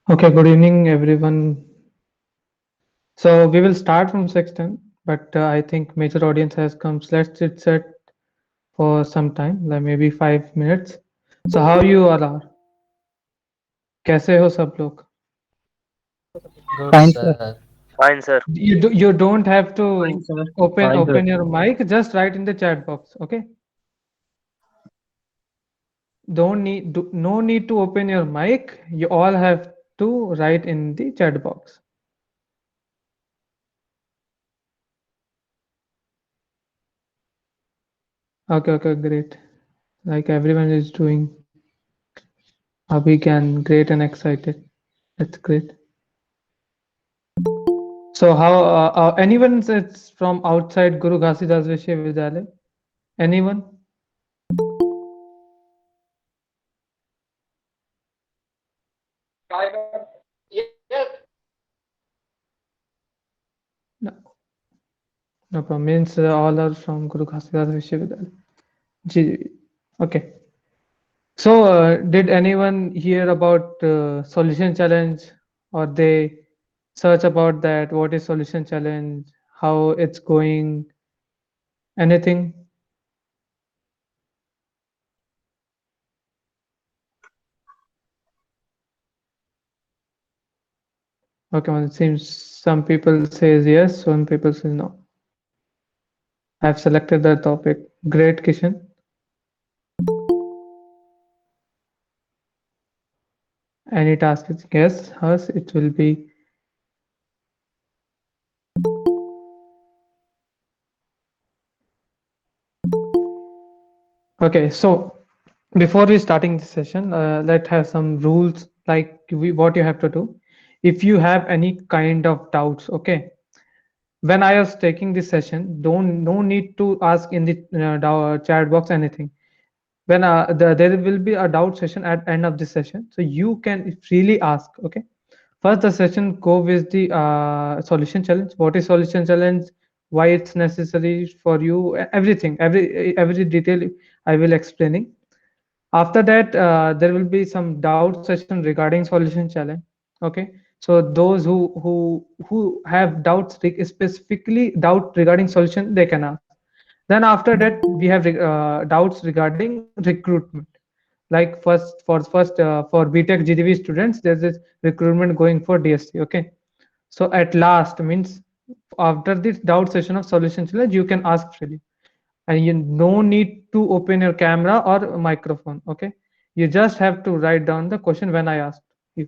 Okay, good evening, everyone. So we will start from 6:10, but I think major audience has come. So let's sit set for some time, like maybe 5 minutes. So how you all are? कैसे हो सब लोग? Good, Fine, sir. sir. Fine, sir. You don't have Fine, to sir. Fine, sir. open your mic. Just write in the chat box. Okay. No need to open your mic. You all have to write in the chat box. Okay, great. Like everyone is doing. Abhi can great and excited. That's great. So how anyone that's from outside Guru Ghasidas Vishwavidyalaya? Anyone? No, no problem. Means all are from Guru Ghasidas Vishwavidyalaya. Ji. Okay. So did anyone hear about solution challenge, or they search about that? What is solution challenge? How it's going? Anything? Okay, well, it seems some people says yes, some people say no. I've selected the topic. Great, Kishan. Any task is yes, hers, it will be. Okay, so before we starting the session, let's have some rules like what you have to do. If you have any kind of doubts, okay, when I was taking this session, don't no need to ask in the chat box anything. when there will be a doubt session at end of this session, so you can freely ask. Okay, first the session go with the solution challenge. What is solution challenge? Why it's necessary for you? Everything, every detail I will explaining. After that, there will be some doubt session regarding solution challenge. Okay, so those who have doubts, specifically doubt regarding solution, they can ask. Then after that, we have doubts regarding recruitment. Like for BTech GDV students, there's this recruitment going for DSC. Okay, so at last means after this doubt session of solution challenge, you can ask freely, and you no need to open your camera or microphone. Okay, you just have to write down the question when I asked you.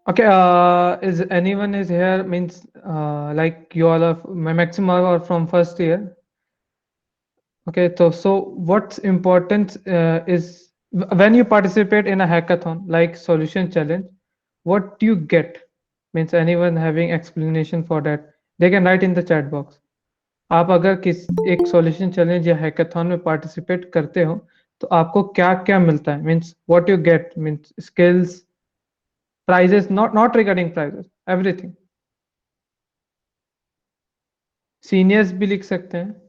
Okay, is anyone is here means like you all are maximum or from first year. Okay, so what's important is when you participate in a hackathon like solution challenge, what you get means anyone having explanation for that, they can write in the chat box. आप अगर किस एक solution challenge या hackathon में participate करते हो तो आपको क्या क्या मिलता है means what you get means skills prizes not regarding prizes everything seniors भी लिख सकते हैं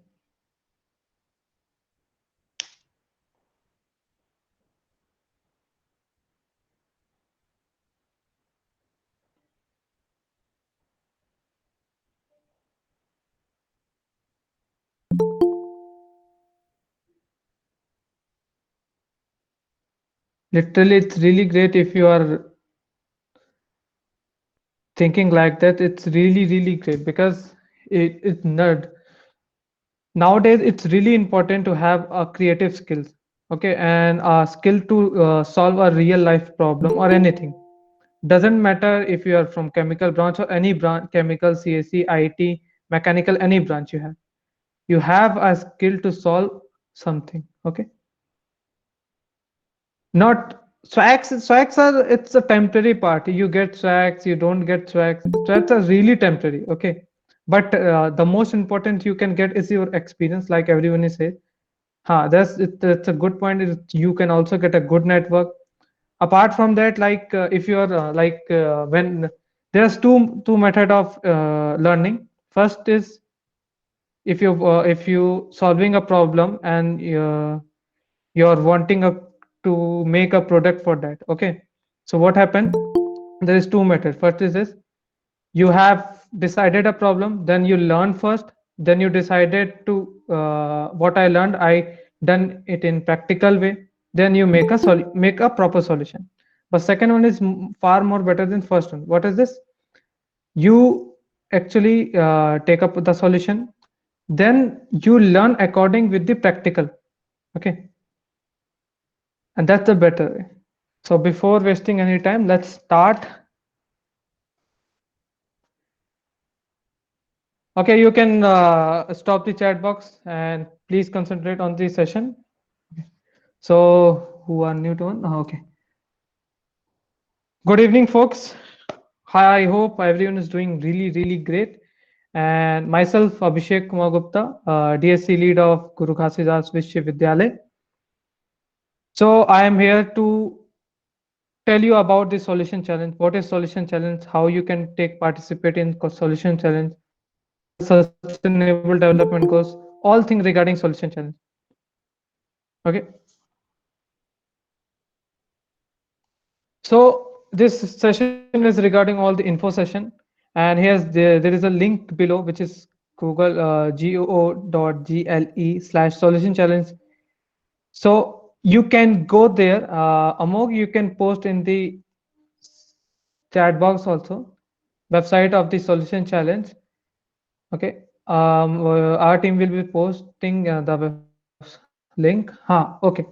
literally it's really great if you are thinking like that. It's really great because it's nerd. Nowadays it's really important to have a creative skills. Okay, and a skill to solve a real life problem or anything. Doesn't matter if you are from chemical branch or any branch, chemical, CSE, IT, mechanical, any branch you have a skill to solve something. Okay, not swags are, it's a temporary part. You get swags, you don't get swags are really temporary. Okay, but the most important you can get is your experience, like everyone is saying. That's a good point. You can also get a good network. Apart from that, like if you're when there's two method of learning. First is if you solving a problem and you're wanting to make a product for that. Okay, so what happened, there is two methods. First is this: you have decided a problem, then you learn first, then you decided to what I learned, I done it in practical way, then you make a proper solution. But second one is far more better than first one. What is this? You actually take up the solution, then you learn according with the practical. Okay, and that's the better way. So before wasting any time, let's start. Okay, you can stop the chat box and please concentrate on the session. So who are new to one? Okay. Good evening, folks. Hi, I hope everyone is doing really great. And myself, Abhishek Kumar Gupta, DSC lead of Guru Ghasidas Vishwavidyalaya. So I am here to tell you about the solution challenge. What is solution challenge? How you can take participate in solution challenge? What is sustainable development goals? All things regarding solution challenge. Okay. So this session is regarding all the info session, and there is a link below which is Google goo.gle/solution challenge. So you can go there. Amog, you can post in the chat box also website of the solution challenge. Okay. Our team will be posting the link. Okay.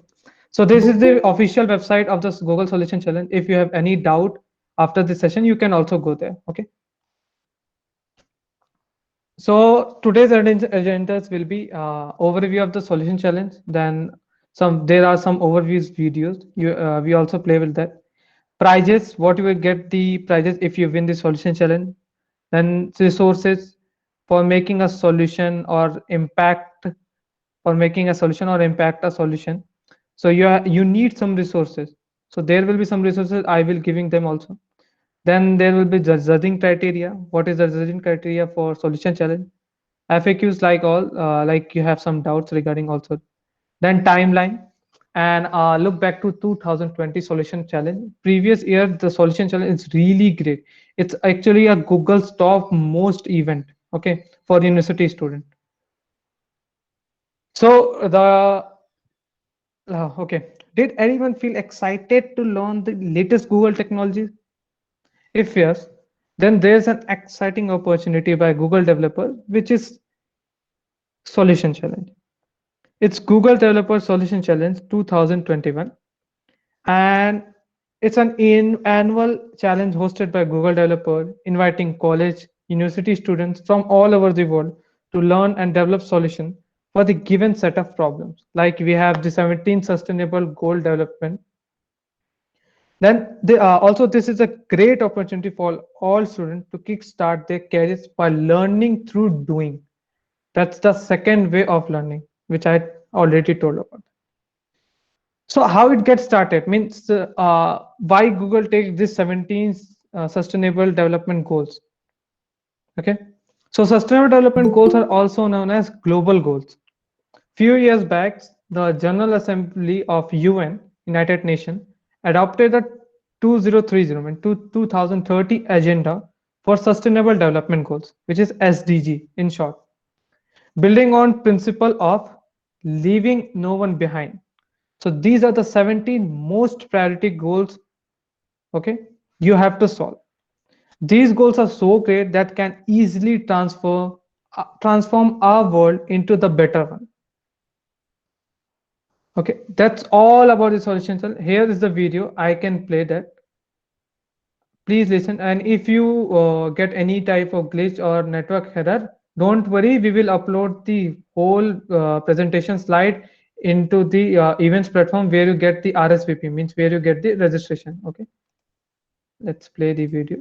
So this is the official website of the Google Solution Challenge. If you have any doubt after this session, you can also go there. Okay. So today's agendas will be overview of the solution challenge. Then there are some overviews videos. We also play with that. Prizes, what you will get the prizes if you win the solution challenge. Then resources, for making a solution or impact a solution. So you need some resources. So there will be some resources I will giving them also. Then there will be judging criteria. What is the judging criteria for solution challenge? FAQs, like all, like you have some doubts regarding also. Then timeline, and look back to 2020 solution challenge. Previous year the solution challenge is really great. It's actually a Google's top most event, okay, for university student. So the okay, did anyone feel excited to learn the latest Google technologies? If yes, then there's an exciting opportunity by Google developer, which is solution challenge. It's Google Developer Solution Challenge 2021, and it's an annual challenge hosted by Google Developer, inviting college, university students from all over the world to learn and develop solutions for the given set of problems. Like we have the 17 Sustainable Goal Development. Then also this is a great opportunity for all students to kickstart their careers by learning through doing. That's the second way of learning, which I already told about. So how it gets started means why Google takes this 17 sustainable development goals. Okay, so sustainable development goals are also known as global goals. Few years back, the General Assembly of UN, United Nations, adopted the 2030 and 2030 agenda for sustainable development goals, which is SDG in short, building on principle of leaving no one behind. So these are the 17 most priority goals, okay, you have to solve. These goals are so great that can easily transform our world into the better one. Okay, that's all about the solution. So here is the video. I can play that. Please listen. And if you get any type of glitch or network error, don't worry. We will upload the whole presentation slide into the events platform where you get the RSVP, means where you get the registration. Okay, let's play the video.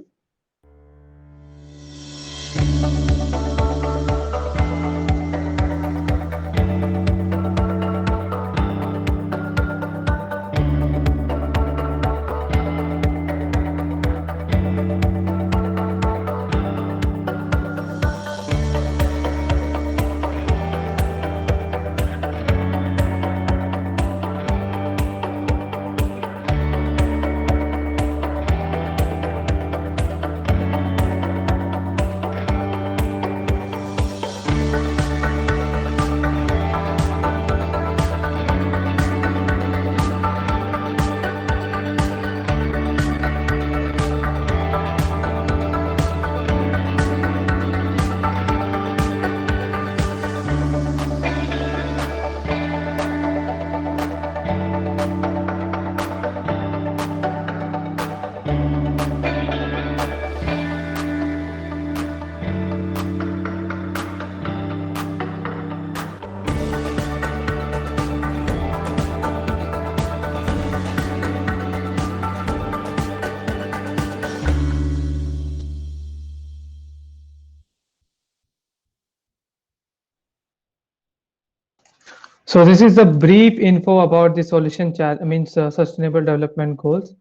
So this is the brief info about the solution means sustainable development goals.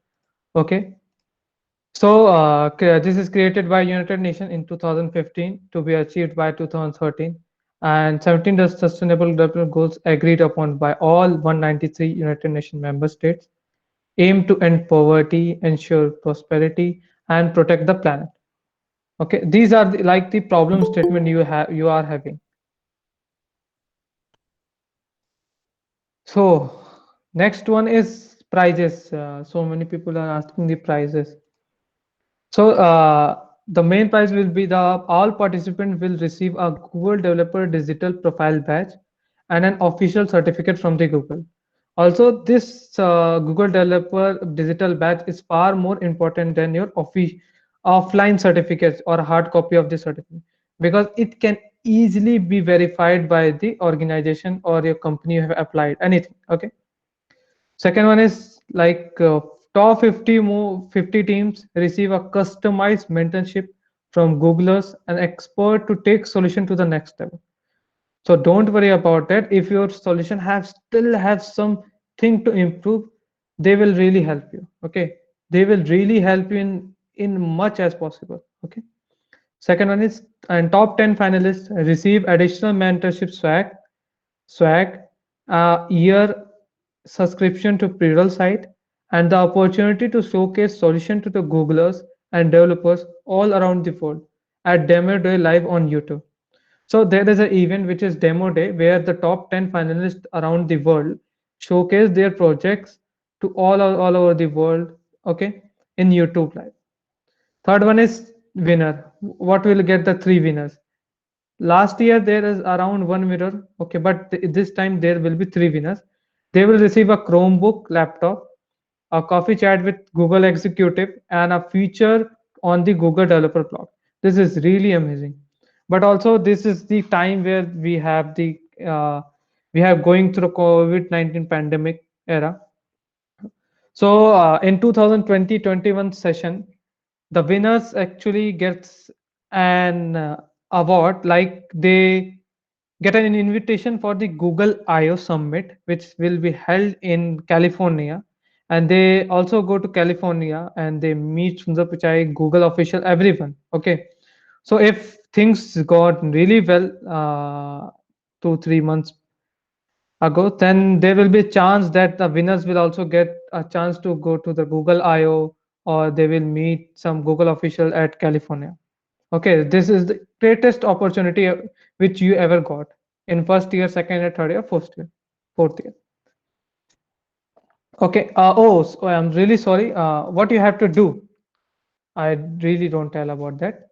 Okay. So this is created by United Nations in 2015 to be achieved by 2013, and 17 the sustainable development goals agreed upon by all 193 United Nations member states aim to end poverty, ensure prosperity, and protect the planet. Okay, these are like the problem statement you are having. So next one is prices. So many people are asking the prices. So the main prize will be the all participants will receive a Google Developer Digital Profile badge and an official certificate from the Google. Also, this Google Developer Digital badge is far more important than your offline certificates or hard copy of the certificate, because it can easily be verified by the organization or your company you have applied anything. Okay. Second one is like top 50 teams receive a customized mentorship from Googlers, and expert to take solution to the next level. So don't worry about that. If your solution have still have something to improve, they will really help you. Okay, they will really help you in much as possible. Okay. Second one is, and top 10 finalists receive additional mentorship swag, year subscription to Priral site, and the opportunity to showcase solution to the Googlers and developers all around the world at Demo Day live on YouTube. So there is an event which is Demo Day where the top 10 finalists around the world showcase their projects to all over the world, okay, in YouTube live. Third one is winner. What will get the three winners? Last year there is around one winner, okay, but this time there will be three winners. They will receive a Chromebook laptop, a coffee chat with Google executive, and a feature on the Google developer blog. This is really amazing. But also this is the time where uh, we have going through COVID-19 pandemic era. So in 2020-21 session, the winners actually gets an award, like they get an invitation for the Google I/O Summit, which will be held in California, and they also go to California and they meet Sundar Pichai, Google official, everyone. Okay, so if things got really well 2-3 months ago, then there will be a chance that the winners will also get a chance to go to the Google I/O, or they will meet some Google official at California. Okay, this is the greatest opportunity which you ever got in first year, second year, third year, fourth year. Okay. I'm really sorry. What you have to do, I really don't tell about that.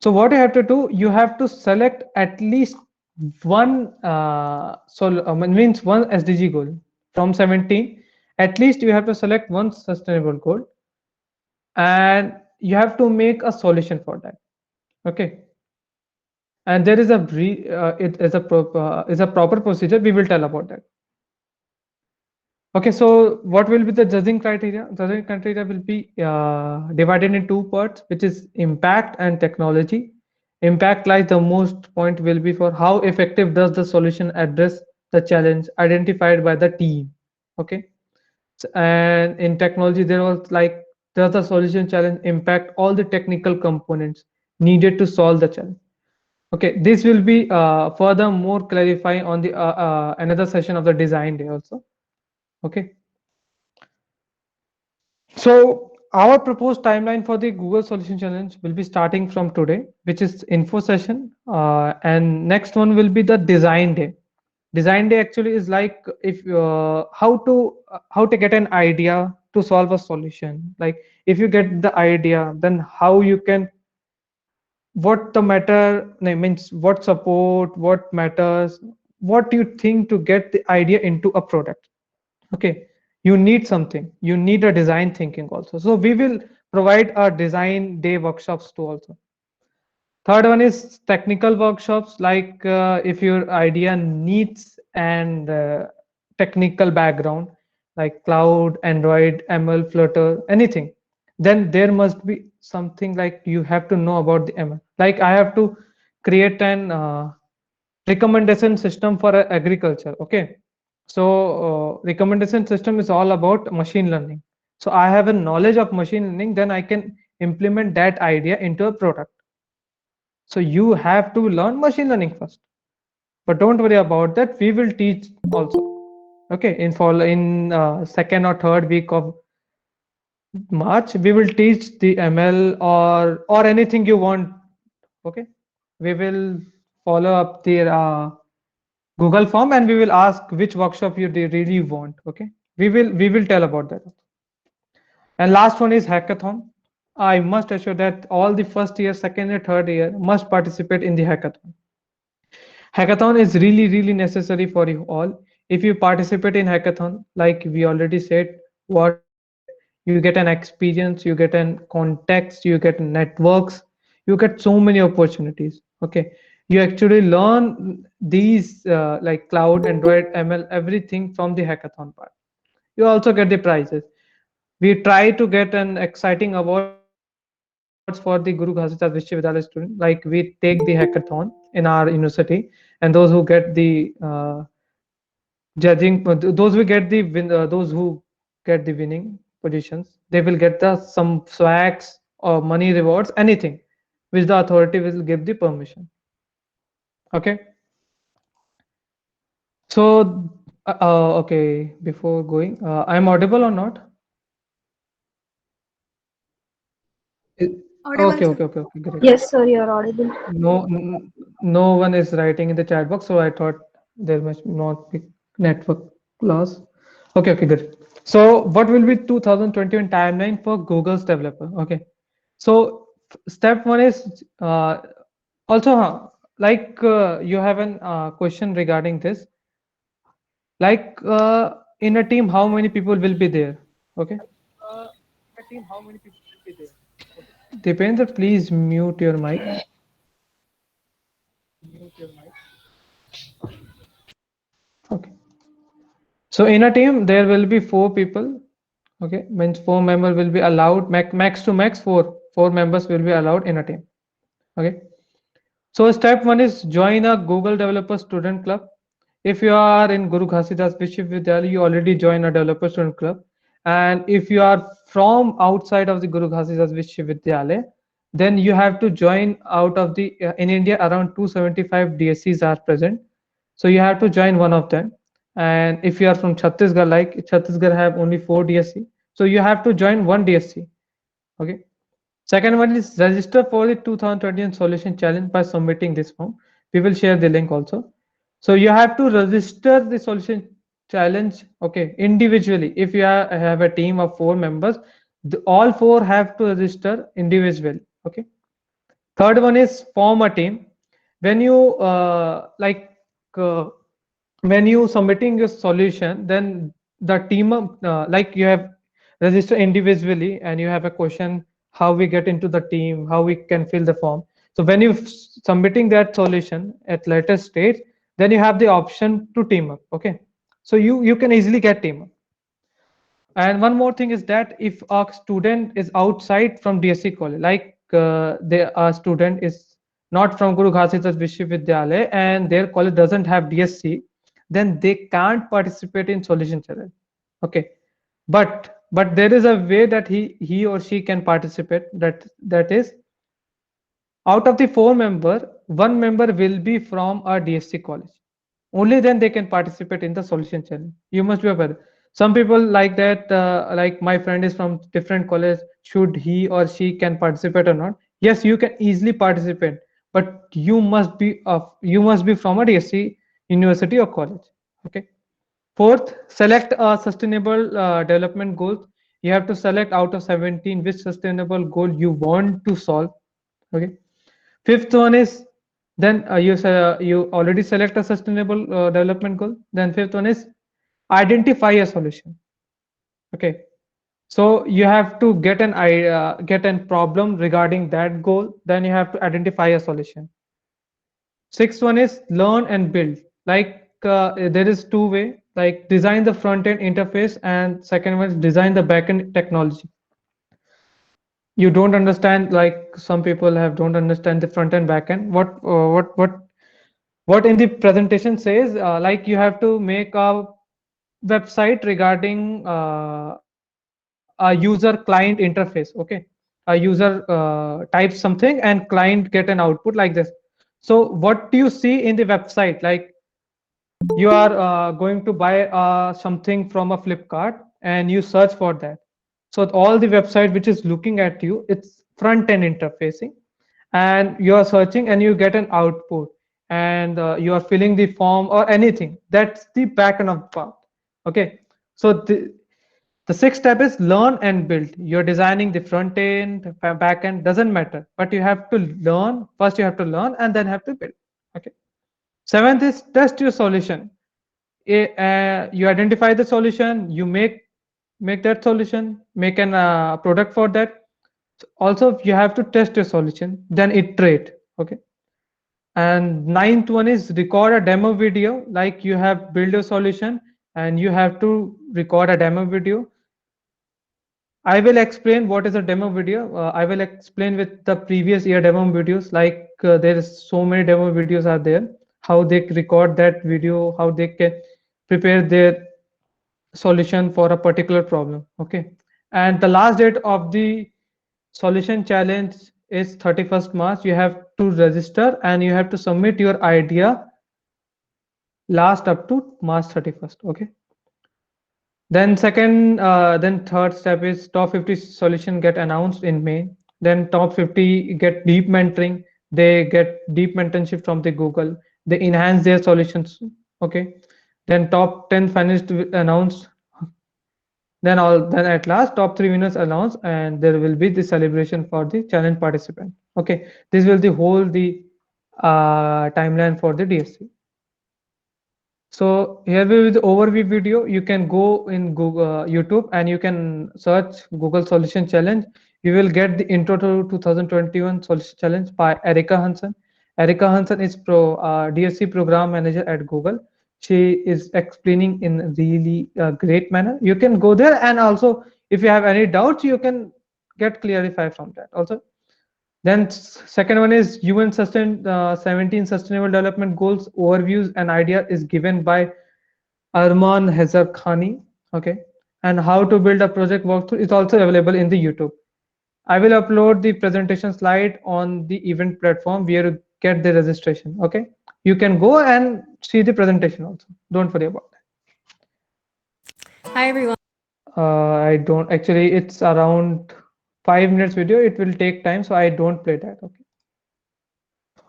So what you have to do, you have to select at least one means one SDG goal from 17. At least you have to select one sustainable goal, and you have to make a solution for that. Okay, and there is it is a proper procedure. We will tell about that. Okay, so what will be the judging criteria? Judging criteria will be divided in two parts, which is impact and technology. Impact lies the most point will be for how effective does the solution address the challenge identified by the team. Okay, and in technology, there was like, does the solution challenge impact all the technical components needed to solve the challenge? Okay, this will be further more clarifying on the another session of the design day also. Okay. So our proposed timeline for the Google Solution Challenge will be starting from today, which is info session, and next one will be the design day. Design day actually is like, if how to get an idea to solve a solution. Like if you get the idea, then how you can, what the matter no, means, what support, what matters, what you think to get the idea into a product. Okay, you need something, you need a design thinking also, so we will provide a design day workshops too also. Third one is technical workshops, like if your idea needs and technical background, like cloud, Android, ML, Flutter, anything, then there must be something like you have to know about the ML. Like I have to create an recommendation system for agriculture. Okay, so recommendation system is all about machine learning. So I have a knowledge of machine learning, then I can implement that idea into a product. So you have to learn machine learning first, but don't worry about that, we will teach also. Okay, in second or third week of March, we will teach the ML or anything you want. Okay, we will follow up the Google form, and we will ask which workshop you really want. Okay, we will tell about that. And last one is hackathon. I must assure that all the first year, second year, third year must participate in the hackathon. Hackathon is really necessary for you all. If you participate in hackathon, like we already said, what you get an experience, you get an context, you get networks, you get so many opportunities. Okay, you actually learn these like cloud, Android, ML, everything from the hackathon part. You also get the prizes. We try to get an exciting award for the first for the Guru Ghasitas Vishwavidyalaya student. Like we take the hackathon in our university, and those who get the judging, those who get the those who get the winning positions, they will get the some swags or money rewards, anything, which the authority will give the permission. Okay. So, okay, before going, I'm audible or not? I- Audible, Okay, sir. okay, okay, okay, great. Yes, sir, you're audible. No one is writing in the chat box, so I thought there must not be network loss. Okay, okay, good. So, what will be 2021 timeline for Google's developer? Okay, so step one is also like you have an question regarding this. Like in a team, how many people will be there? Okay, A team, how many people will be there? Dependra, please mute your mic. Mute your mic. Okay. So in a team, there will be four people. Okay, means four members will be allowed. Max to max four members will be allowed in a team. Okay. So step one is join a Google Developer Student Club. If you are in Guru Ghasidas Vishwavidyalaya, you already join a Developer Student Club. And if you are from outside of the Guru Ghasidas Vishwavidyalaya, then you have to join out of the in India around 275 DSCs are present. So you have to join one of them. And if you are from Chhattisgarh, like Chhattisgarh have only 4 DSC, so you have to join one DSC. Okay. Second one is register for the 2021 solution challenge by submitting this form. We will share the link also. So you have to register the solution challenge, okay, individually. If you have a team of 4 members, all four have to register individually. Okay. Third one is form a team. When you uh, when you submitting your solution, then the team like you have registered individually and you have a question how we get into the team, how we can fill the form. So when you submitting that solution at later stage, then you have the option to team up. Okay, so you can easily get team up. And one more thing is that if a student is outside from DSC college, like a student is not from Guru Ghasitas Vishwavidyalaya and their college doesn't have DSC, then they can't participate in solution challenge. Okay, but there is a way that he or she can participate. That is, out of the 4 member, 1 member will be from a DSC college. Only then they can participate in the solution challenge. You must be aware. Some people like that, like my friend is from different college. Should he or she can participate or not? Yes, you can easily participate, but you must be from a DSC university or college. Okay. Fourth, select a sustainable development goal. You have to select out of 17 which sustainable goal you want to solve. Okay. Fifth one is then you already select a sustainable development goal. Then fifth one is identify a solution. Okay, so you have to get a problem regarding that goal. Then you have to identify a solution. Sixth one is learn and build. Like there is two way. Like design the front end interface, and second one is design the back end technology. You don't understand, like some people have don't understand the front end back end. What in the presentation says, like you have to make a website regarding a user client interface. Okay, a user types something and client get an output like this. So what do you see in the website? Like you are going to buy something from a Flipkart and you search for that. So all the website which is looking at you, it's front end interfacing, and you are searching and you get an output, and you are filling the form or anything. That's the back end of the part. Okay, so the sixth step is learn and build. You're designing the front end, back end, doesn't matter, but you have to learn first. You have to learn and then have to build. Okay. Seventh is test your solution. You identify the solution, you make that solution, make an product for that. Also, you have to test your solution, then iterate. Okay. And ninth one is record a demo video. Like you have built a solution and you have to record a demo video. I will explain what is a demo video. I will explain with the previous year demo videos. Like there is so many demo videos are there. How they record that video, how they can prepare their solution for a particular problem. Okay, and the last date of the solution challenge is 31st March. You have to register and you have to submit your idea last up to March 31st. Okay. Then third step is top 50 solution get announced in May. Then top 50 get deep mentoring. They get deep mentorship from the Google. They enhance their solutions. Okay. Then top 10 finalists announced. Then at last top three winners announced, and there will be the celebration for the challenge participant. Okay. This will the whole the timeline for the DSC. So here we will the overview video. You can go in Google, YouTube, and you can search Google Solution Challenge. You will get the Intro to 2021 Solution Challenge by Erica Hansen. Erica Hansen is DSC program manager at Google. She is explaining in really great manner. You can go there, and also if you have any doubts, you can get clarified from that. Also, then second one is UN 17 Sustainable Development Goals overviews and idea is given by Arman Hazar Khani. Okay, and how to build a project walkthrough is also available in the YouTube. I will upload the presentation slide on the event platform where you get the registration. Okay, you can go and see the presentation also. Don't worry about Hi everyone. that. I don't actually. It's around 5 minutes video. It will take time, so I don't play that. Okay.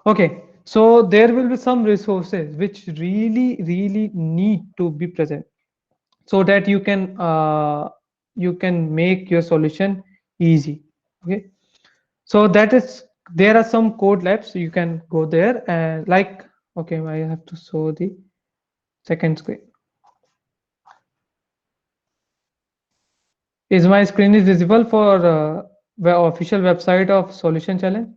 Okay, so there will be some resources which really need to be present so that you can make your solution easy. Okay, so that is there are some code labs you can go there and like okay, I have to show the second screen. Is my screen is visible for the official website of Solution Challenge?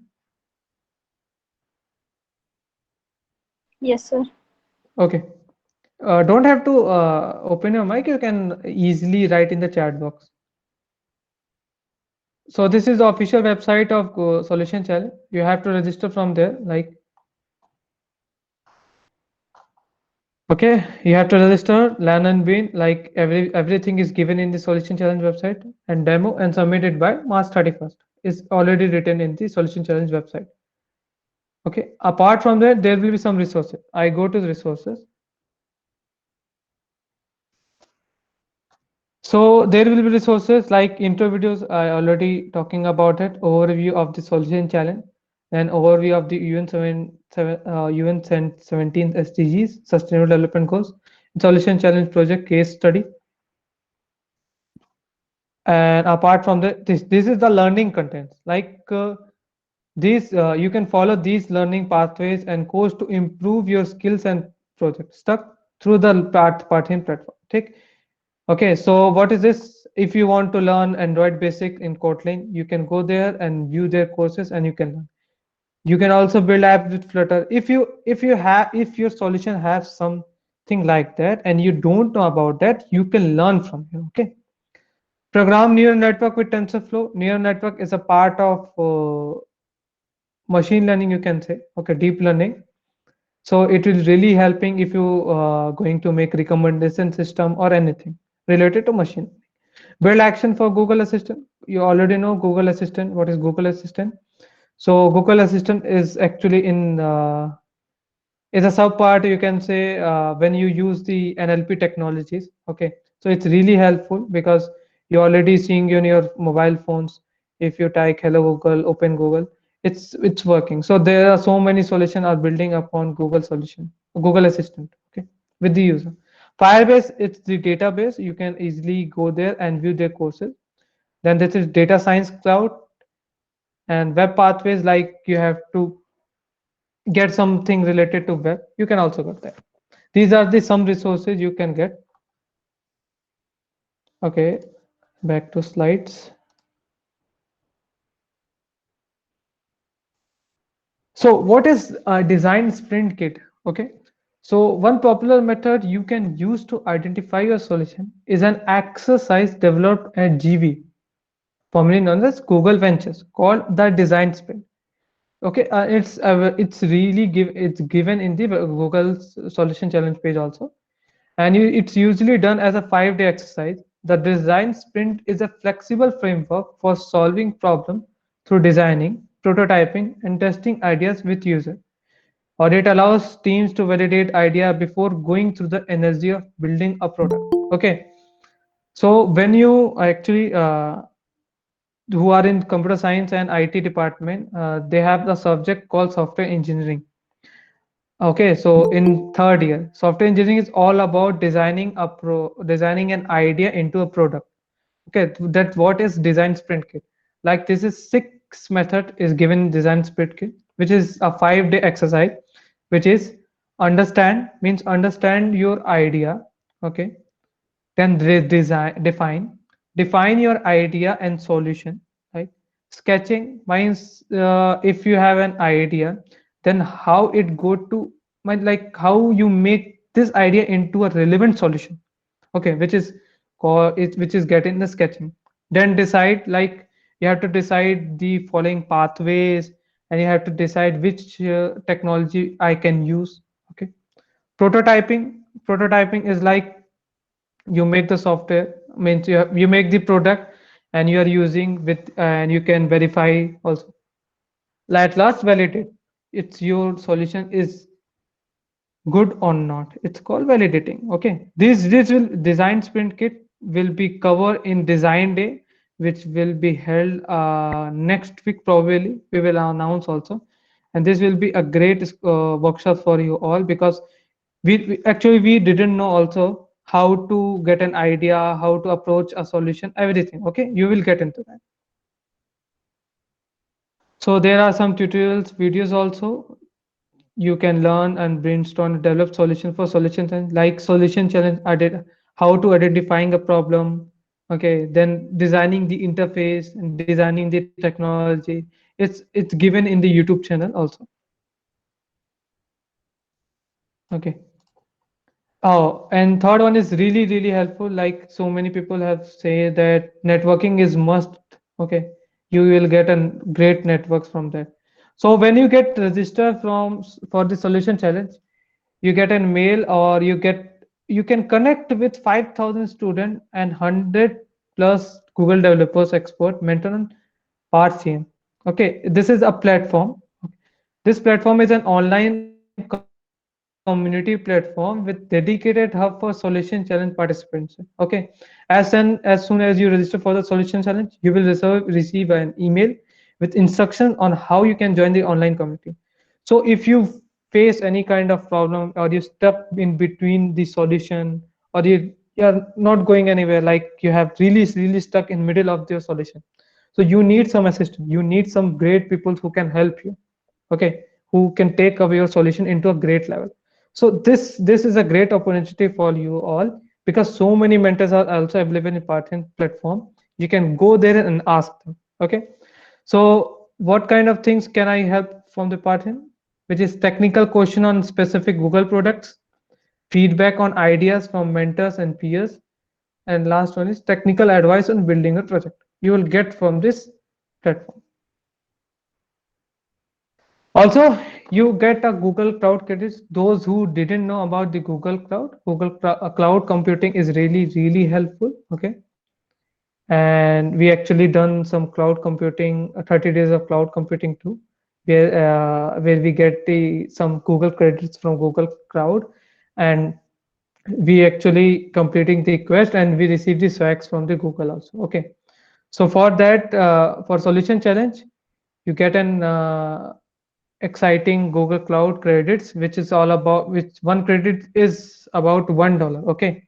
Yes, sir. Okay. Don't have to open your mic. You can easily write in the chat box. So this is the official website of Solution Challenge. You have to register from there. Like, okay, you have to register, learn and win. Like everything is given in the Solution Challenge website and demo and submitted by March 31st. Is already written in the Solution Challenge website. Okay. Apart from that, there will be some resources. I go to the resources. So there will be resources like intro videos. I already talking about it. Overview of the solution challenge, then overview of the UN 17 SDGs, Sustainable Development Goals, solution challenge project case study. And apart from that, this is the learning content. Like these, you can follow these learning pathways and course to improve your skills and project stuck through the Parthian platform. Take. Okay, so what is this? If you want to learn Android Basic in Kotlin, you can go there and view their courses and you can learn. You can also build apps with Flutter. If your solution has something like that and you don't know about that, you can learn from here. Okay. Program neural network with TensorFlow. Neural network is a part of machine learning, you can say. Okay, deep learning. So it is really helping if you going to make recommendation system or anything related to machine. Build action for Google Assistant. You already know Google Assistant. What is Google Assistant? So Google Assistant is actually is a sub part, you can say, when you use the NLP technologies. Okay, so it's really helpful because you're already seeing in your mobile phones. If you type hello Google, open Google, it's working. So there are so many solutions are building upon Google solution, Google Assistant. Okay, with the user. Firebase, it's the database. You can easily go there and view their courses. Then this is data science cloud and web pathways. Like you have to get something related to web, you can also get that. These are the some resources you can get. Okay, back to slides. So what is a design sprint kit? Okay, so one popular method you can use to identify your solution is an exercise developed at GV. formerly known as Google Ventures, called the Design Sprint. Okay, it's really it's given in the Google's solution challenge page also, and it's usually done as a 5-day exercise. The design sprint is a flexible framework for solving problems through designing, prototyping, and testing ideas with users. Or it allows teams to validate idea before going through the energy of building a product. Okay, so when you actually who are in computer science and IT department, they have the subject called software engineering. Okay, so in third year, software engineering is all about designing an idea into a product. Okay, that's what is design sprint kit. Like this is six method is given design sprint kit, which is a 5-day exercise, which is understand means understand your idea. Okay, then define your idea and solution, right? Sketching means if you have an idea, then how it go to like how you make this idea into a relevant solution. Okay, which is which is get in the sketching. Then decide, like you have to decide the following pathways, and you have to decide which technology I can use. Okay, prototyping is like you make the software, means you make the product and you are using with, and you can verify also. At last, validate, it's your solution is good or not, it's called validating. Okay, this will design sprint kit will be covered in design day, which will be held next week, probably we will announce also. And this will be a great workshop for you all, because we actually we didn't know also how to get an idea, how to approach a solution, everything. Okay, you will get into that. So there are some tutorials videos also. You can learn and brainstorm and develop solution for solution challenge, like solution challenge added, how to identifying a problem. Okay, then designing the interface and designing the technology. It's given in the YouTube channel also. Okay. Oh, and third one is really, really helpful. Like so many people have say that networking is must. Okay, you will get a great networks from that. So when you get registered for the solution challenge, you get a mail, or you can connect with 5,000 students and 100 plus Google developers expert mentor on PartCM. Okay, this is a platform. This platform is an online community platform with dedicated hub for solution challenge participants. Okay, as soon as you register for the solution challenge, you will receive an email with instructions on how you can join the online community. So if you face any kind of problem, or you stuck in between the solution, or you're not going anywhere, like you have really stuck in middle of your solution, so you need some assistance, you need some great people who can help you. Okay, who can take away your solution into a great level. So this is a great opportunity for you all, because so many mentors are also available in Parthian platform. You can go there and ask them. Okay, so what kind of things can I help from the Parthian? Which is technical question on specific Google products, feedback on ideas from mentors and peers, and last one is technical advice on building a project. You will get from this platform. Also, you get a Google Cloud credits. Those who didn't know about the Google Cloud, Cloud computing is really helpful. Okay, and we actually done some cloud computing, 30 days of cloud computing too, where we get the some Google credits from Google Cloud, and we actually completing the quest, and we receive the swags from the Google also. Okay, so for that, for solution challenge, you get an exciting Google Cloud credits, which is all about, which one credit is about $1. Okay,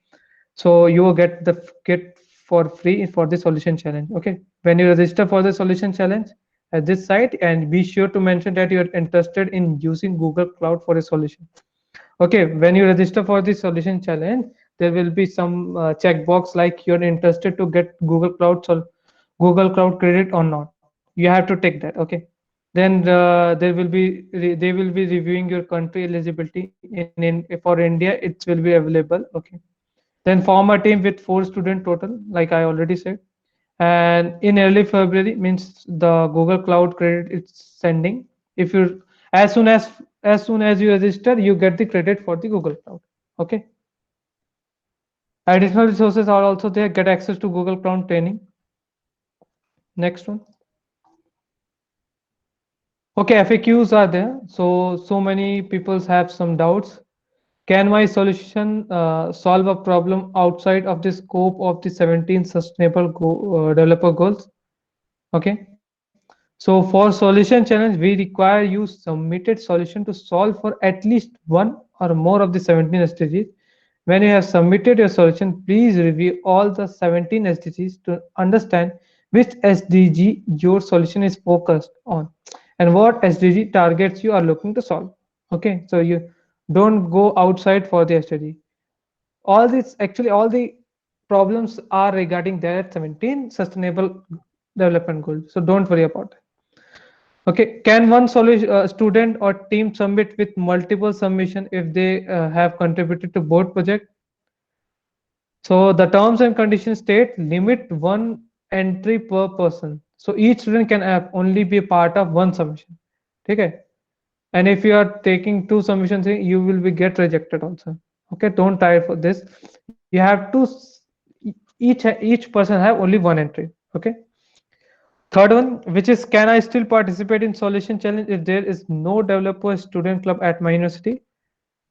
so you will get for free for the solution challenge. Okay, when you register for the solution challenge at this site, and be sure to mention that you are interested in using Google Cloud for a solution. Okay, when you register for the solution challenge, there will be some checkbox like you're interested to get Google Cloud credit or not. You have to take that. Okay, then they will be reviewing your country eligibility. In for India, it will be available. Okay, then form a team with 4 students total, like I already said, And in early February means the Google Cloud credit it's sending. If you as soon as you register, you get the credit for the Google Cloud. Okay. Additional resources are also there. Get access to Google Cloud training. Next one. Okay, FAQs are there. So many people have some doubts. Can my solution solve a problem outside of the scope of the 17 sustainable developer goals? Okay. So for solution challenge, we require you submitted solution to solve for at least one or more of the 17 SDGs. When you have submitted your solution, please review all the 17 SDGs to understand which SDG your solution is focused on and what SDG targets you are looking to solve. Okay, so you don't go outside for the SDG. All the problems are regarding that 17 sustainable development goals. So don't worry about it. Okay, can one solution student or team submit with multiple submission if they have contributed to both project? So the terms and conditions state limit one entry per person. So each student can only be a part of one submission. Okay. And if you are taking two submissions, you will be get rejected also. Okay, don't try for this. You have to each person have only one entry. Okay. Third one, which is can I still participate in solution challenge if there is no developer student club at my university?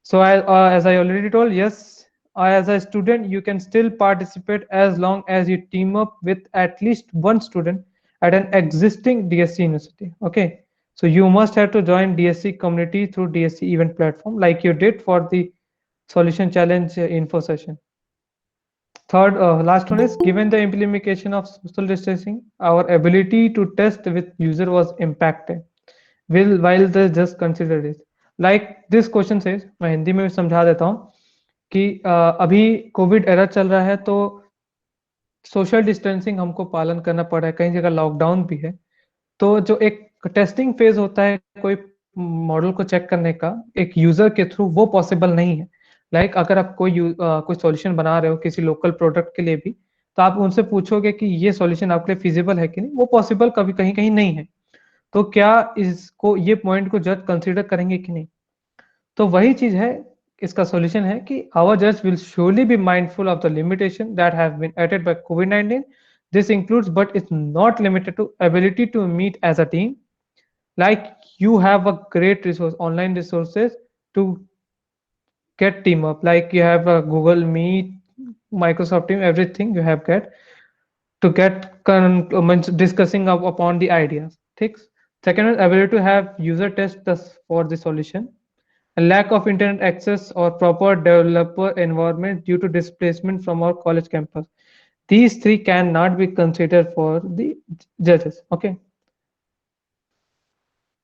So as I already told, yes, as a student, you can still participate as long as you team up with at least one student at an existing DSC university. Okay. So you must have to join DSC community through DSC event platform like you did for the solution challenge info session. Third, last one is given the implementation of social distancing, our ability to test with user was impacted. Will while they just consider this. Like this question says, मैं हिंदी में भी समझा देता हूँ कि अभी Covid era चल रहा है तो सोशल डिस्टेंसिंग हमको पालन करना पड़ रहा है, कई जगह लॉकडाउन भी है। तो जो एक टेस्टिंग फेज होता है कोई मॉडल को चेक करने का एक यूजर के थ्रू, वो पॉसिबल नहीं है। लाइक अगर आप कोई सॉल्यूशन बना रहे हो किसी लोकल प्रोडक्ट के लिए भी, तो आप उनसे पूछोगे कि ये सॉल्यूशन आपके लिए फिजिबल है कि नहीं, वो पॉसिबल कभी कहीं कहीं नहीं है। तो क्या इसको ये पॉइंट को जज कंसीडर करेंगे कि नहीं? तो वही चीज है, इसका सॉल्यूशन है कि our judge will surely be mindful of the limitation that have been added by COVID-19. This includes, but it's not limited to, ability to meet as a team. Like you have a great resource, online resources to get team up. Like you have a Google Meet, Microsoft Team, everything you have get to get discussing upon the ideas. Six. Second one, ability to have user test this for the solution. A lack of internet access or proper developer environment due to displacement from our college campus. These three cannot be considered for the judges. Okay.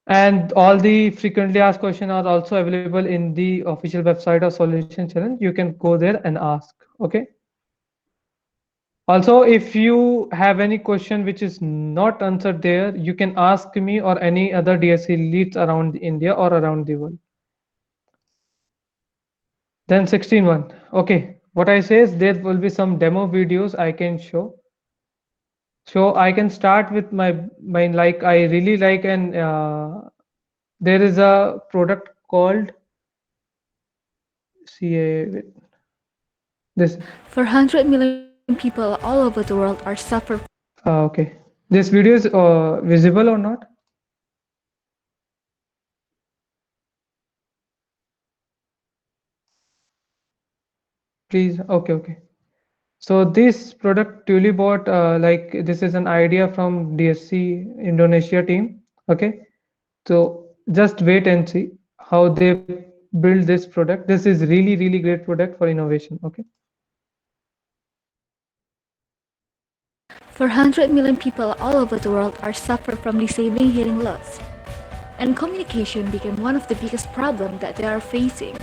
And all the frequently asked questions are also available in the official website of Solution Challenge. You can go there and ask. Okay. Also, if you have any question which is not answered there, you can ask me or any other DSC leads around India or around the world. Then 16.1. Okay, what I say is there will be some demo videos I can show. So I can start with my like I really like and there is a product called CA. This 400 million people all over the world are suffering. okay. This video is visible or not? Please. Okay, okay. So this product Tulibot, like this is an idea from DSC Indonesia team. Okay. So just wait and see how they build this product. This is really, really great product for innovation. Okay. 400 million people all over the world are suffering from disabling hearing loss. And communication became one of the biggest problems that they are facing.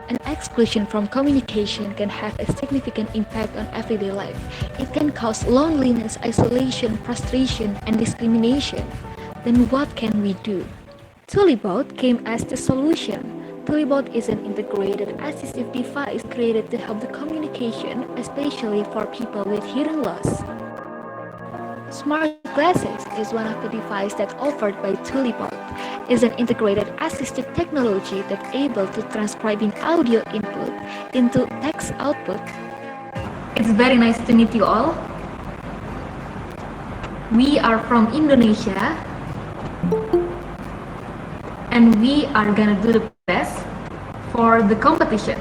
An exclusion from communication can have a significant impact on everyday life. It can cause loneliness, isolation, frustration, and discrimination. Then what can we do? Tulibot came as the solution. Tulibot is an integrated assistive device created to help the communication, especially for people with hearing loss. Smart glasses is one of the devices that offered by Tulipop is an integrated assistive technology that able to transcribing audio input into text output. It's very nice to meet you all. We are from Indonesia and we are gonna do the best for the competition.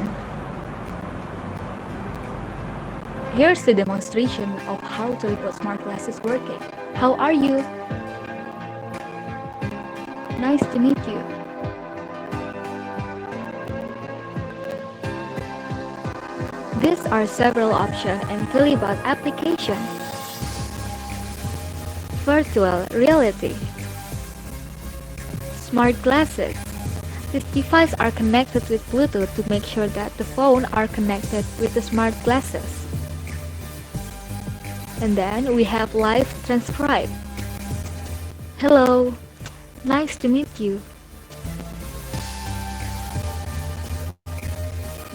Here's the demonstration of how to report smart glasses working. How are you? Nice to meet you. These are several options in Philibot application. Virtual reality. Smart glasses. These devices are connected with Bluetooth to make sure that the phone are connected with the smart glasses. And then we have live transcribe. Hello, nice to meet you.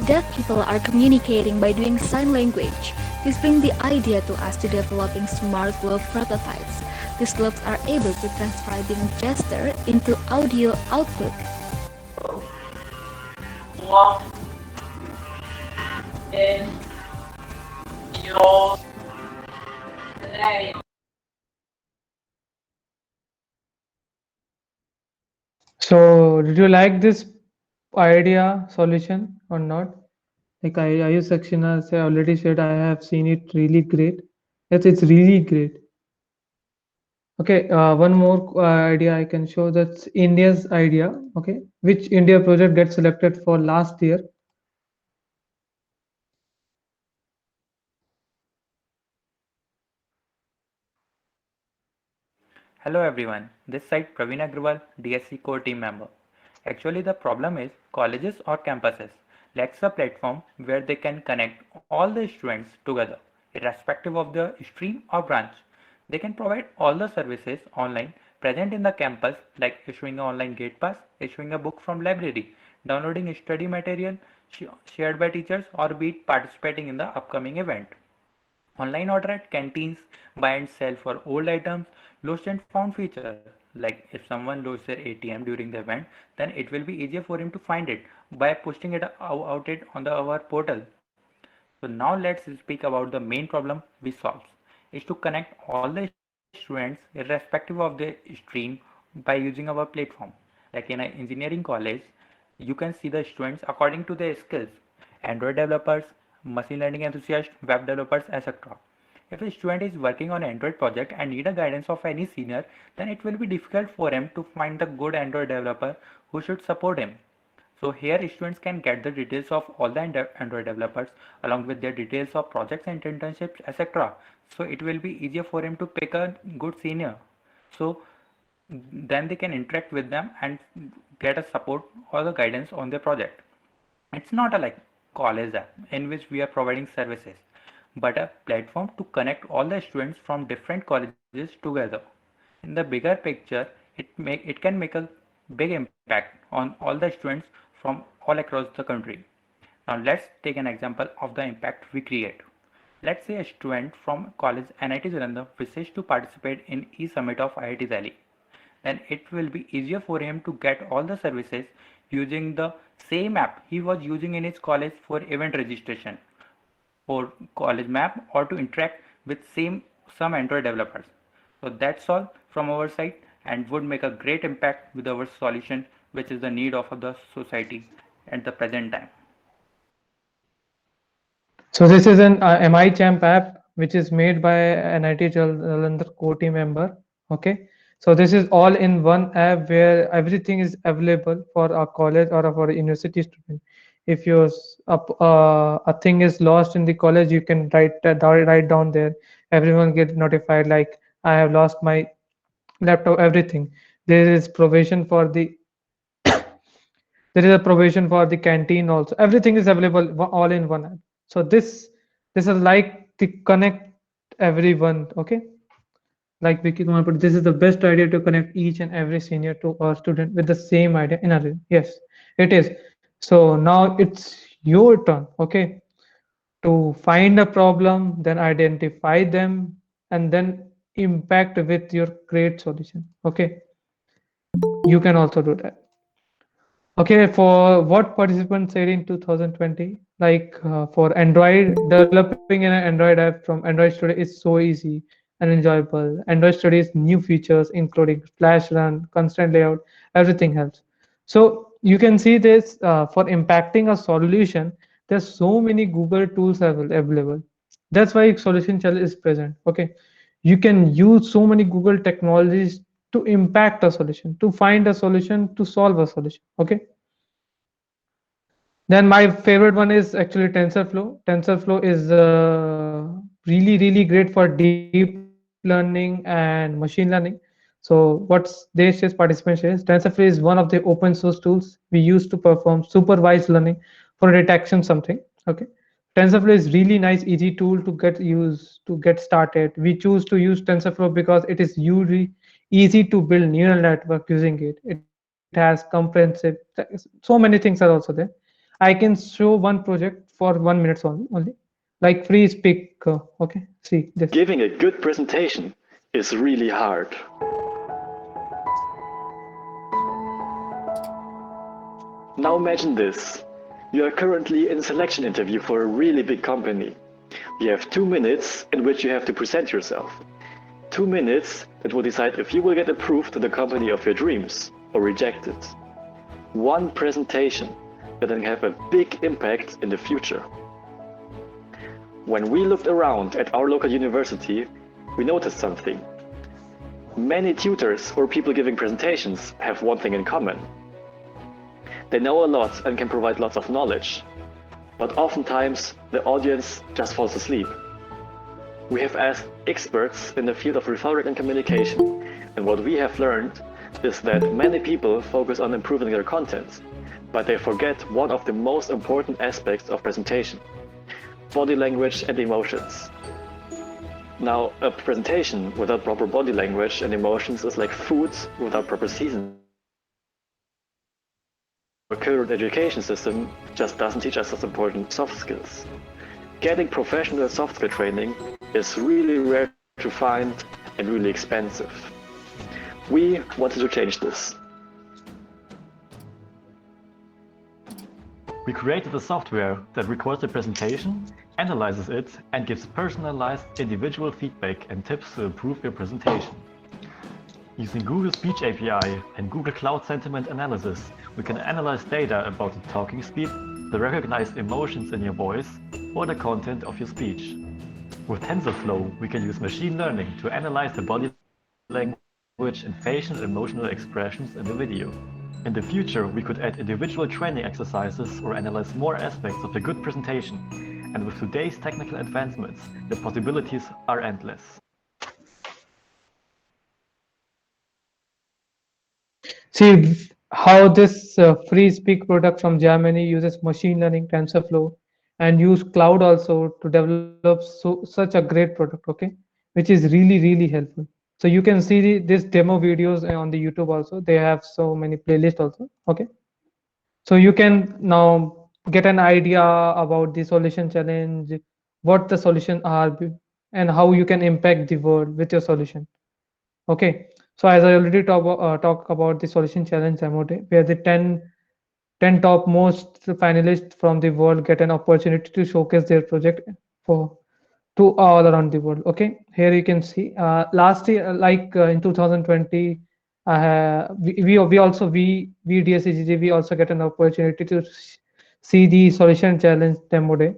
Deaf people are communicating by doing sign language. This brings the idea to us to developing smart glove prototypes. These gloves are able to transcribing gesture into audio output. One in your name. So, did you like this idea solution or not? Like I use Sakshina as I already said, I have seen it really great. Yes, it's really great. Okay, one more idea I can show. That's India's idea. Okay, which India project gets selected for last year? Hello everyone, this side Praveen Agrawal, DSC core team member. Actually the problem is colleges or campuses lacks a platform where they can connect all the students together, irrespective of the stream or branch. They can provide all the services online present in the campus like issuing an online gate pass, issuing a book from library, downloading study material shared by teachers or be it participating in the upcoming event. Online order at canteens, buy and sell for old items, lost and found feature. Like if someone lost their ATM during the event, then it will be easier for him to find it by posting it out it on our portal. So now let's speak about the main problem we solve is to connect all the students irrespective of the stream by using our platform. Like in an engineering college, you can see the students according to their skills. Android developers, machine learning enthusiasts, web developers, etc. If a student is working on an Android project and need a guidance of any senior, then it will be difficult for him to find the good Android developer who should support him. So here students can get the details of all the Android developers along with their details of projects and internships, etc. So it will be easier for him to pick a good senior. So then they can interact with them and get a support or the guidance on their project. It's not a like college app in which we are providing services, but a platform to connect all the students from different colleges together. In the bigger picture, it can make a big impact on all the students from all across the country. Now let's take an example of the impact we create. Let's say a student from college NIT Jalandhar wishes to participate in e-summit of IIT Delhi. Then it will be easier for him to get all the services using the same app he was using in his college for event registration for college map or to interact with some Android developers. So that's all from our side and would make a great impact with our solution, which is the need of the society at the present time. So this is an MI Champ app which is made by NIT Jalandhar core team member. Okay, so this is all in one app where everything is available for a college or for a university student. If a thing is lost in the college, you can write down there. Everyone get notified like I have lost my laptop. Everything. There is provision for the there is a provision for the canteen also. Everything is available all in one app. So this is like to connect everyone. Okay, like Vicky Kumar put, this is the best idea to connect each and every senior to a student with the same idea in a room. Yes, it is. So now it's your turn. Okay, to find a problem, then identify them, and then impact with your great solution. Okay, you can also do that. Okay, for what participants said in 2020, like for Android, developing an Android app from Android Studio is so easy and enjoyable. Android Studio's new features, including Flash Run, constant layout, everything helps. So you can see this for impacting a solution. There's so many Google tools available. That's why solution challenge is present. Okay, you can use so many Google technologies to impact a solution, to find a solution, to solve a solution. Okay, then my favorite one is actually TensorFlow. TensorFlow is really great for deep learning and machine learning. So what's Desh's participant says, TensorFlow is one of the open source tools we use to perform supervised learning for detection something. Okay. TensorFlow is really nice, easy tool to get used to get started. We choose to use TensorFlow because it is usually easy to build neural network using it. It has comprehensive, so many things are also there. I can show one project for 1 minute only, like free speak. Okay, see this. Giving a good presentation is really hard. Now imagine this. You are currently in a selection interview for a really big company. You have 2 minutes in which you have to present yourself. 2 minutes that will decide if you will get approved to the company of your dreams or rejected. One presentation that can have a big impact in the future. When we looked around at our local university, we noticed something. Many tutors or people giving presentations have one thing in common. They know a lot and can provide lots of knowledge, but oftentimes the audience just falls asleep. We have asked experts in the field of rhetoric and communication, and what we have learned is that many people focus on improving their content, but they forget one of the most important aspects of presentation: body language and emotions. Now, a presentation without proper body language and emotions is like food without proper seasoning. Our current education system just doesn't teach us such important soft skills. Getting professional soft skill training is really rare to find and really expensive. We wanted to change this. We created a software that records the presentation, analyzes it, and gives personalized individual feedback and tips to improve your presentation. Using Google Speech API and Google Cloud Sentiment Analysis, we can analyze data about the talking speed, the recognized emotions in your voice, or the content of your speech. With TensorFlow, we can use machine learning to analyze the body language and facial and emotional expressions in the video. In the future, we could add individual training exercises or analyze more aspects of a good presentation. And with today's technical advancements, the possibilities are endless. See how this free speak product from Germany uses machine learning, TensorFlow, and use cloud also to develop such a great product. Okay, which is really helpful. So you can see this demo videos on the YouTube also. They have so many playlists also. Okay, so you can now get an idea about the solution challenge, what the solution are, and how you can impact the world with your solution. Okay, so as I already talk about the solution challenge demo day, where the 10 top most finalists from the world get an opportunity to showcase their project for to all around the world. Okay, here you can see last year, like in 2020, we DSCGG, we also get an opportunity to see the solution challenge demo day,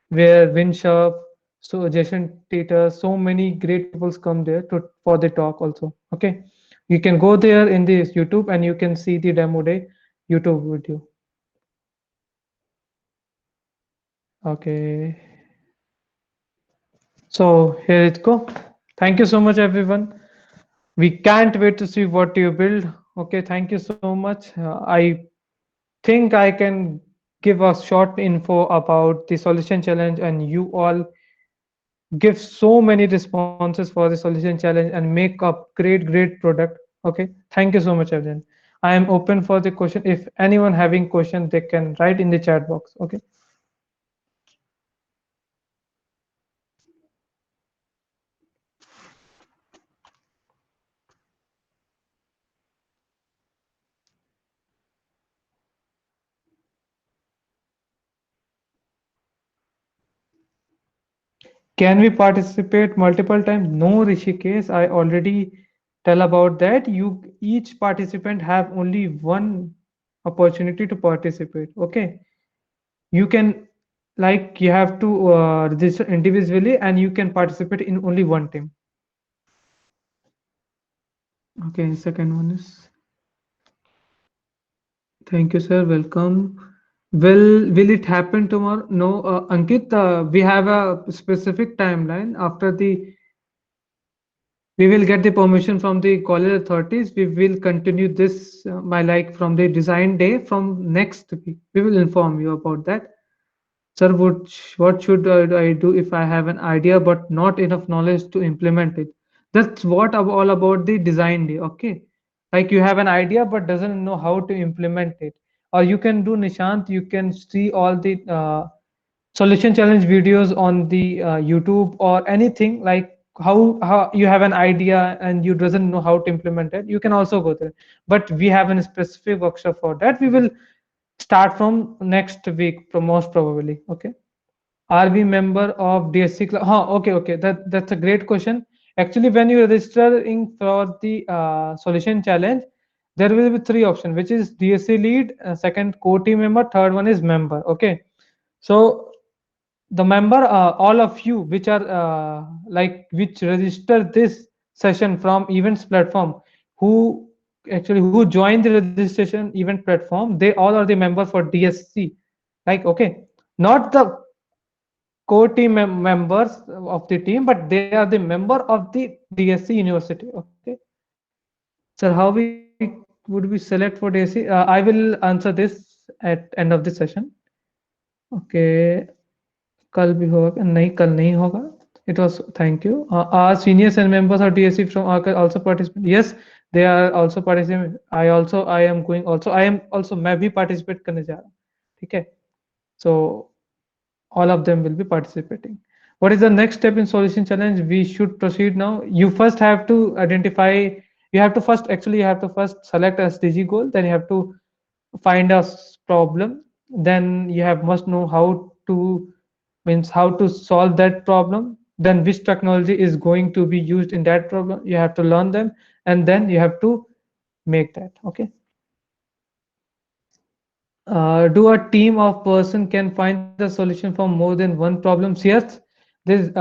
where Vin Sharp, so Jason Tater, so many great people come there to for the talk also. Okay, you can go there in this YouTube and you can see the demo day YouTube video. Okay, so here it go. Thank you so much, everyone. We can't wait to see what you build. Okay, thank you so much. I think I can give a short info about the solution challenge, and you all give so many responses for the solution challenge and make up great product. Okay, thank you so much, everyone. I am open for the question. If anyone having question, they can write in the chat box. Okay. Can we participate multiple times? No, Rishikesh. I already tell about that. You each participant have only one opportunity to participate. Okay. You can like you have to register individually and you can participate in only one team. Okay. Second one is thank you, sir. Welcome. Will it happen tomorrow? No, Ankit. We have a specific timeline after the we will get the permission from the college authorities. We will continue this, my like from the design day from next week. We will inform you about that. Sir, what should I do if I have an idea but not enough knowledge to implement it? That's what all about the design day. Okay, like you have an idea but doesn't know how to implement it. Or you can do Nishant. You can see all the solution challenge videos on the YouTube or anything like how you have an idea and you doesn't know how to implement it, you can also go there. But we have a specific workshop for that. We will start from next week, most probably. Okay. Are we member of DSC club? Huh, okay, okay. That's a great question. Actually, when you register in for the solution challenge, there will be three options, which is DSC lead, second core team member, third one is member. Okay. So the member all of you which are like which register this session from events platform, who actually who join the registration event platform, they all are the member for DSC, like okay, not the core team members of the team, but they are the member of the DSC university. Okay, so how we would we select for DSC? I will answer this at end of the session. Okay, कल भी होगा नहीं, कल नहीं होगा. It was thank you. Our seniors and members of DSC from our also participate. Yes, they are also participating. I am going also. I am also मैं भी participate करने जा रहा हूँ. ठीक है. So all of them will be participating. What is the next step in solution challenge? We should proceed now. You first have to identify. You have to first actually you have to first select a SDG goal. Then you have to find a problem. Then you have must know how to means how to solve that problem, then which technology is going to be used in that problem, you have to learn them, and then you have to make that. Okay. Do a team of person can find the solution for more than one problem? Yes, this in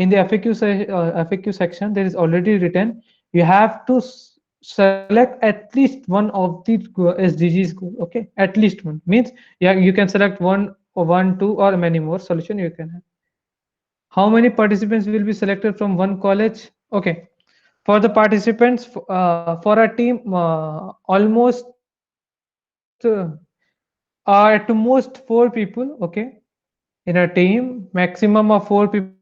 the FAQ section there is already written you have to select at least one of the SDGs goal. Okay, at least one means yeah, you can select one, two, or many more solution you can have. How many participants will be selected from one college? Okay, for the participants for a team, almost at most 4 people. Okay, in a team, maximum of 4 people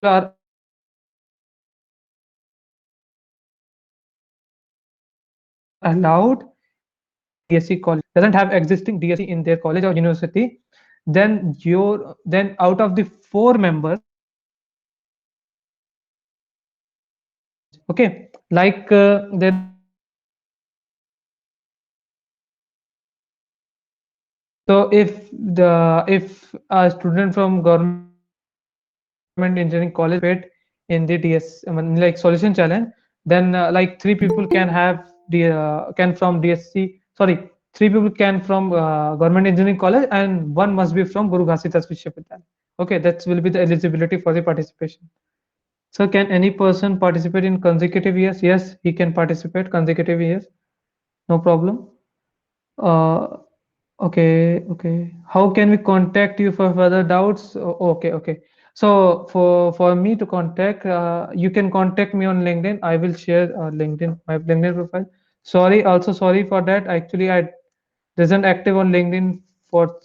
are allowed DSC college doesn't have existing DSC in their college or university, then then out of the 4 members, okay, like there is a college page. So if a student from government engineering college participate in the DS, I mean, like solution challenge, then like 3 people can have the can from DSC. Sorry, 3 people can from government engineering college, and one must be from Guru Ghasidas Vishwavidyalaya. Okay, that will be the eligibility for the participation. So can any person participate in consecutive years? Yes, he can participate consecutive years. No problem. Uh, okay, okay. How can we contact you for further doubts? Okay, okay. So for me to contact, you can contact me on LinkedIn. I will share my LinkedIn profile. Sorry, also sorry for that. Actually, I wasn't active on LinkedIn for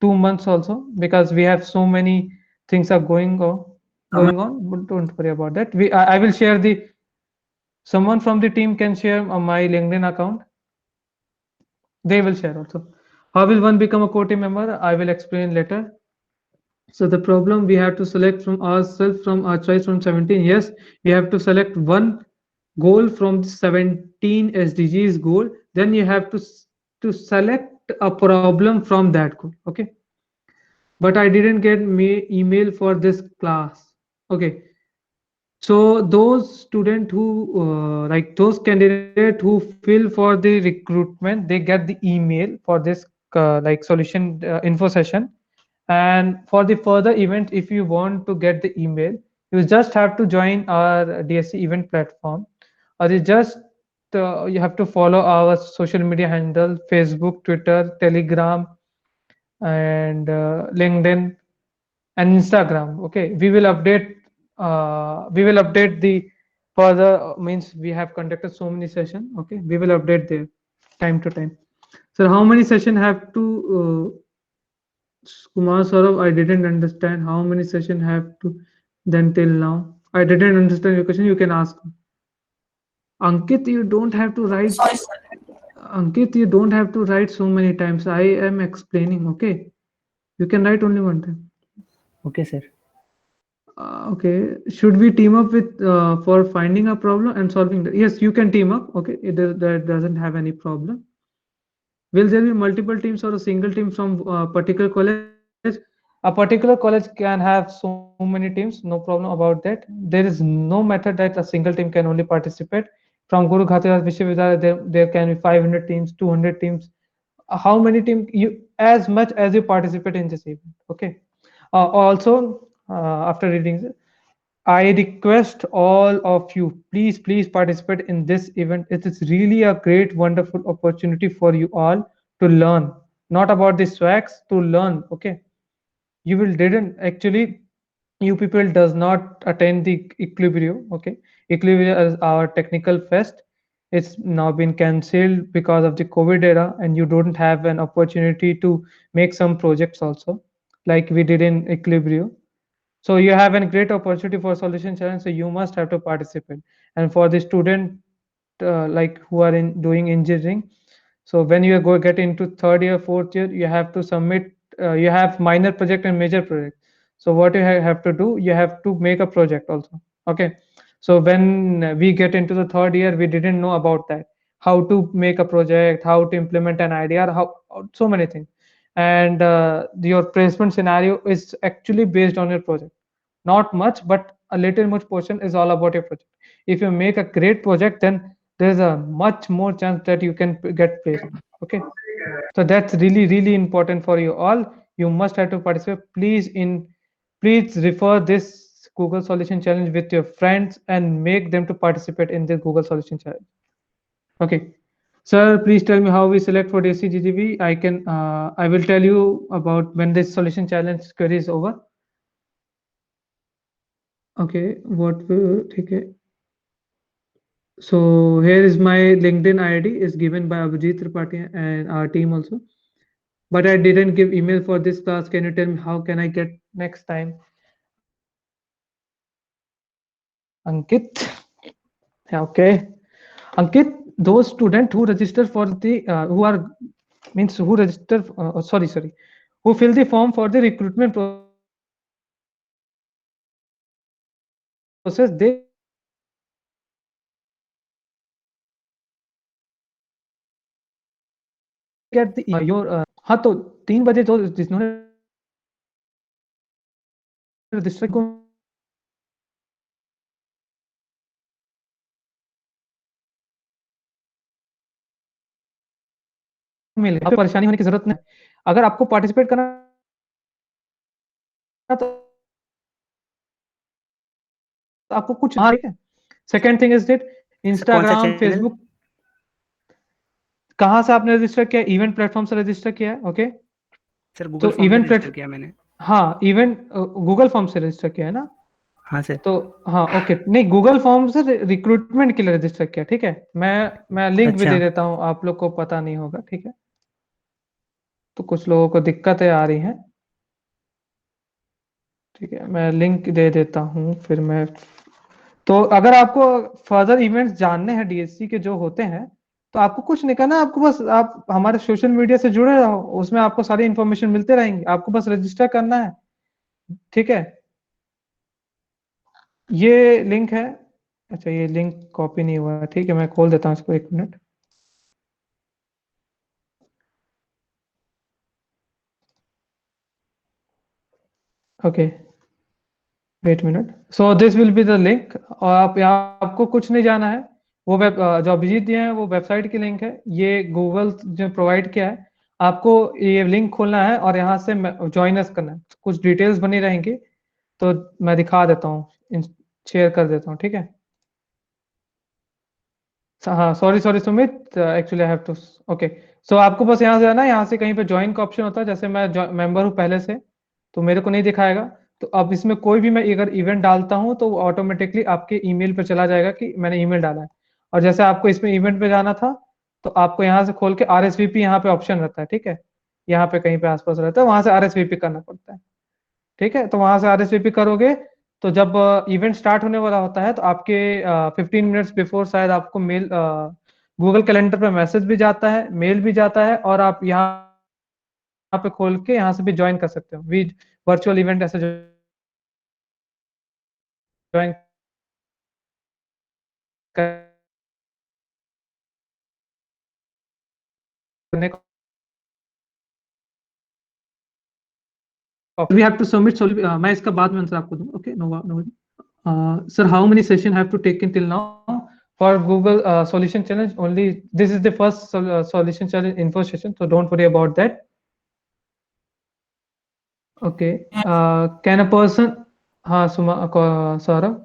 2 months also because we have so many things are going on. But don't worry about that. I will share the someone from the team can share my LinkedIn account. They will share also. How will one become a core team member? I will explain later. So the problem we have to select from ourselves from our choice from 17. Yes, we have to select one goal from the 17 SDGs goal, then you have to select a problem from that goal. Okay, but I didn't get me email for this class. Okay, so those student who like those candidate who fill for the recruitment, they get the email for this like solution info session. And for the further event, if you want to get the email, you just have to join our DSC event platform, or you have to follow our social media handle: Facebook, Twitter, Telegram, and LinkedIn and Instagram. Okay, we will update the further means we have conducted so many sessions. Okay, we will update there time to time. So how many session have to Kumar Saurav, I didn't understand how many session have to then till now. I didn't understand your question. You can ask. Ankit, you don't have to write. Sorry, sir. Ankit, you don't have to write so many times. I am explaining. Okay, you can write only one time. Okay, sir. Okay, should we team up with for finding a problem and solving the, yes, you can team up. Okay, that doesn't have any problem. Will there be multiple teams or a single team from a particular college? A particular college can have so many teams, no problem about that. There is no method that a single team can only participate. From Guru Ghatiraj Vishwavidhyalaya, there can be 500 teams, 200 teams. How many teams? You, as much as you participate in this event. Okay. Also, after reading this, I request all of you, please participate in this event. It is really a great, wonderful opportunity for you all to learn, not about the swags, to learn. Okay, you will didn't actually, you people does not attend the Equilibrio. Okay, Equilibrio is our technical fest. It's now been cancelled because of the COVID era, and you don't have an opportunity to make some projects also, like we did in Equilibrio. So you have a great opportunity for solution challenge, so you must have to participate. And for the student like who are in doing engineering, so when you go get into third year, fourth year, you have to submit, you have minor project and major project. So what you have to do, you have to make a project also. Okay, so when we get into the third year, we didn't know about that, how to make a project, how to implement an idea, how, so many things. And your placement scenario is actually based on your project. Not much, but a little much portion is all about your project. If you make a great project, then there's a much more chance that you can get placed. Okay, so that's really important for you all. You must have to participate. Please refer this Google Solution Challenge with your friends and make them to participate in this Google Solution Challenge. Okay, sir, please tell me how we select for DSCGGB. I will tell you about when this solution challenge query is over. Okay, okay. So here is my LinkedIn ID is given by Abhijit Tripathi and our team also. But I didn't give email for this class. Can you tell me how can I get next time? Ankit. Okay. Ankit, those students who register for the who are means who register sorry, who fill the form for the recruitment process, they get the your हाँ तो 3 बजे जो जिन्होंने register को मिल गया, परेशानी होने की जरूरत नहीं। अगर आपको पार्टिसिपेट करना तो आपको कुछ ठीक है। Second thing is that Instagram, Facebook, कहाँ से आपने रजिस्टर किया? इवेंट प्लेटफॉर्म से रजिस्टर किया है। ओके सर गूगल तो फॉर्म से इवेंट रजिस्टर किया मैंने। हाँ, इवेंट गूगल फॉर्म से रजिस्टर किया है ना? हाँ सर। तो हाँ ओके, नहीं गूगल फॉर्म से रिक्रूटमेंट के लिए रजिस्टर किया, ठीक है। मैं लिंक भी दे देता हूँ, आप लोग को पता नहीं होगा, ठीक है। तो कुछ लोगों को दिक्कतें आ रही हैं, ठीक है, मैं लिंक दे देता हूँ फिर मैं। तो अगर आपको फर्दर इवेंट्स जानने हैं डीएससी के जो होते हैं, तो आपको कुछ नहीं करना, आपको बस आप हमारे सोशल मीडिया से जुड़े रहो, उसमें आपको सारी इंफॉर्मेशन मिलते रहेंगे, आपको बस रजिस्टर करना है, ठीक है। ये लिंक है, अच्छा ये लिंक कॉपी नहीं हुआ है, ठीक है मैं खोल देता हूँ इसको, 1 minute. Okay wait minute, so this will be the link. और आप यहाँ, आपको कुछ नहीं जाना है, वो वेब जो अभिजीत दिए हैं वो वेबसाइट की लिंक है, ये गूगल जो प्रोवाइड किया है। आपको ये लिंक खोलना है और यहाँ से ज्वाइन अस करना है, कुछ डिटेल्स बनी रहेंगी, तो मैं दिखा देता हूँ, शेयर कर देता हूँ, ठीक है। हाँ sorry sorry Sumit, actually I have to, okay. So आपको बस यहाँ से आना, यहाँ से कहीं पे ज्वाइन का ऑप्शन होता है, जैसे मैं मेंबर हूँ पहले से, तो मेरे को नहीं दिखाएगा। तो अब इसमें कोई भी मैं अगर इवेंट डालता हूँ तो ऑटोमेटिकली आपके ईमेल पे चला जाएगा कि मैंने ईमेल डाला है। और जैसे आपको इसमें इवेंट पे जाना था, तो आपको यहाँ से खोल के RSVP यहाँ पे ऑप्शन रहता है, ठीक है, यहाँ पे कहीं पे आसपास रहता है, वहां से RSVP करना पड़ता है, ठीक है। तो वहां से RSVP करोगे, तो जब इवेंट स्टार्ट होने वाला होता है तो आपके 15 मिनट्स बिफोर शायद आपको मेल, गूगल कैलेंडर पे मैसेज भी जाता है, मेल भी जाता है, और आप यहाँ पे खोल के यहाँ से भी ज्वाइन कर सकते हो, वी वर्चुअल इवेंट ऐसे ज्वाइन करने को। वी हैव टू सबमिट, मैं इसका बाद में आंसर आपको दूंगा, okay. No no sir, how many session have to taken till now for Google solution challenge? Only this is the first solution challenge info session, so don't worry about that. Okay, can a person, हाँ सुमा, सौरभ,